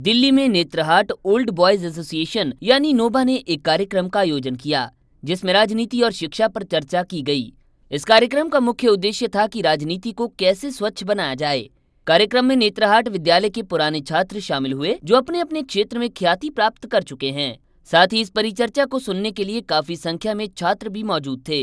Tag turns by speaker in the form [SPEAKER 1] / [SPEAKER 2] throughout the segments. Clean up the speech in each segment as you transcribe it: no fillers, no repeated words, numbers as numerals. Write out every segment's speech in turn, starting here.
[SPEAKER 1] दिल्ली में Netarhat old boys association यानी nova ने एक कार्यक्रम का आयोजन किया, जिसमें राजनीति और शिक्षा पर चर्चा की गई। इस कार्यक्रम का मुख्य उद्देश्य था कि राजनीति को कैसे स्वच्छ बनाया जाए। कार्यक्रम में नेत्रहाट विद्यालय के पुराने छात्र शामिल हुए, जो अपने अपने क्षेत्र में ख्याति प्राप्त कर चुके हैं। साथ ही इस परिचर्चा को सुनने के लिए काफी संख्या में छात्र भी मौजूद थे।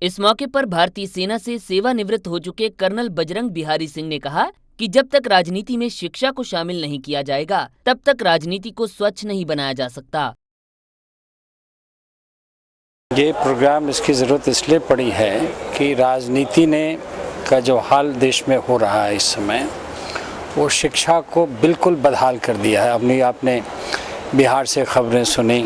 [SPEAKER 1] इस मौके पर भारतीय सेना से सेवानिवृत्त हो चुके कर्नल बजरंग बिहारी सिंह ने कहा कि जब तक राजनीति में शिक्षा को शामिल नहीं किया जाएगा, तब तक राजनीति को स्वच्छ नहीं बनाया जा सकता।
[SPEAKER 2] ये प्रोग्राम इसकी ज़रूरत इसलिए पड़ी है कि राजनीति ने का जो हाल देश में हो रहा है इस समय, वो शिक्षा को बिल्कुल बदहाल कर दिया है। आपने बिहार से खबरें सुनी,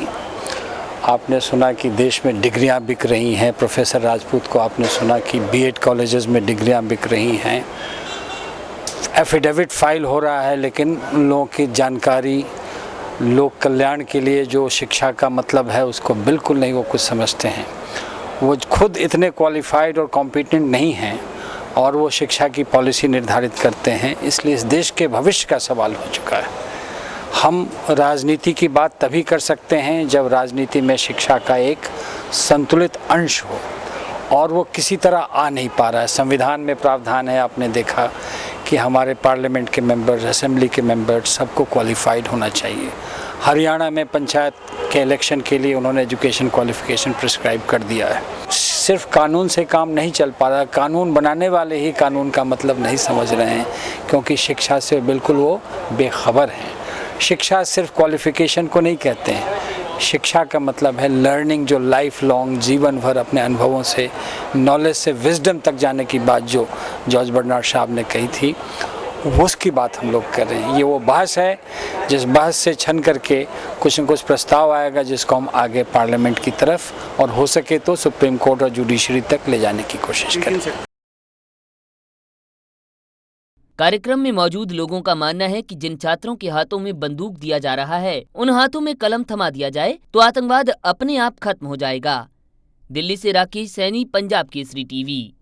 [SPEAKER 2] आपने सुना कि देश में डिग्रियां बिक रही हैं। प्रोफेसर राजपूत को आपने सुना कि बीएड कॉलेजेस में डिग्रियां बिक रही हैं। एफिडेविट फाइल हो रहा है, लेकिन लोगों की जानकारी, लोक कल्याण के लिए जो शिक्षा का मतलब है उसको बिल्कुल नहीं वो कुछ समझते हैं। वो खुद इतने क्वालिफाइड और कॉम्पिटेंट नहीं हैं और वो शिक्षा की पॉलिसी निर्धारित करते हैं। इसलिए इस देश के भविष्य का सवाल हो चुका है। हम राजनीति की बात तभी कर सकते हैं जब राजनीति में शिक्षा का एक संतुलित अंश हो, और वो किसी तरह आ नहीं पा रहा है। संविधान में प्रावधान है, आपने देखा कि हमारे पार्लियामेंट के मेंबर्स, असेंबली के मेंबर्स सबको क्वालिफाइड होना चाहिए। हरियाणा में पंचायत के इलेक्शन के लिए उन्होंने एजुकेशन क्वालिफिकेशन प्रिस्क्राइब कर दिया है। सिर्फ कानून से काम नहीं चल पा रहा। कानून बनाने वाले ही कानून का मतलब नहीं समझ रहे हैं, क्योंकि शिक्षा से बिल्कुल वो बेखबर हैं। शिक्षा सिर्फ क्वालिफिकेशन को नहीं कहते हैं। शिक्षा का मतलब है लर्निंग, जो लाइफ लॉन्ग, जीवन भर अपने अनुभवों से, नॉलेज से विजडम तक जाने की बात जो जॉर्ज बर्नार्ड साहब ने कही थी, उसकी बात हम लोग कर रहे हैं। ये वो बहस है जिस बहस से छन करके कुछ न कुछ प्रस्ताव आएगा, जिसको हम आगे पार्लियामेंट की तरफ और हो सके तो सुप्रीम कोर्ट और जुडिशरी तक ले जाने की कोशिश करें।
[SPEAKER 1] कार्यक्रम में मौजूद लोगों का मानना है कि जिन छात्रों के हाथों में बंदूक दिया जा रहा है, उन हाथों में कलम थमा दिया जाए तो आतंकवाद अपने आप खत्म हो जाएगा। दिल्ली से राकेश सैनी, पंजाब केसरी टीवी।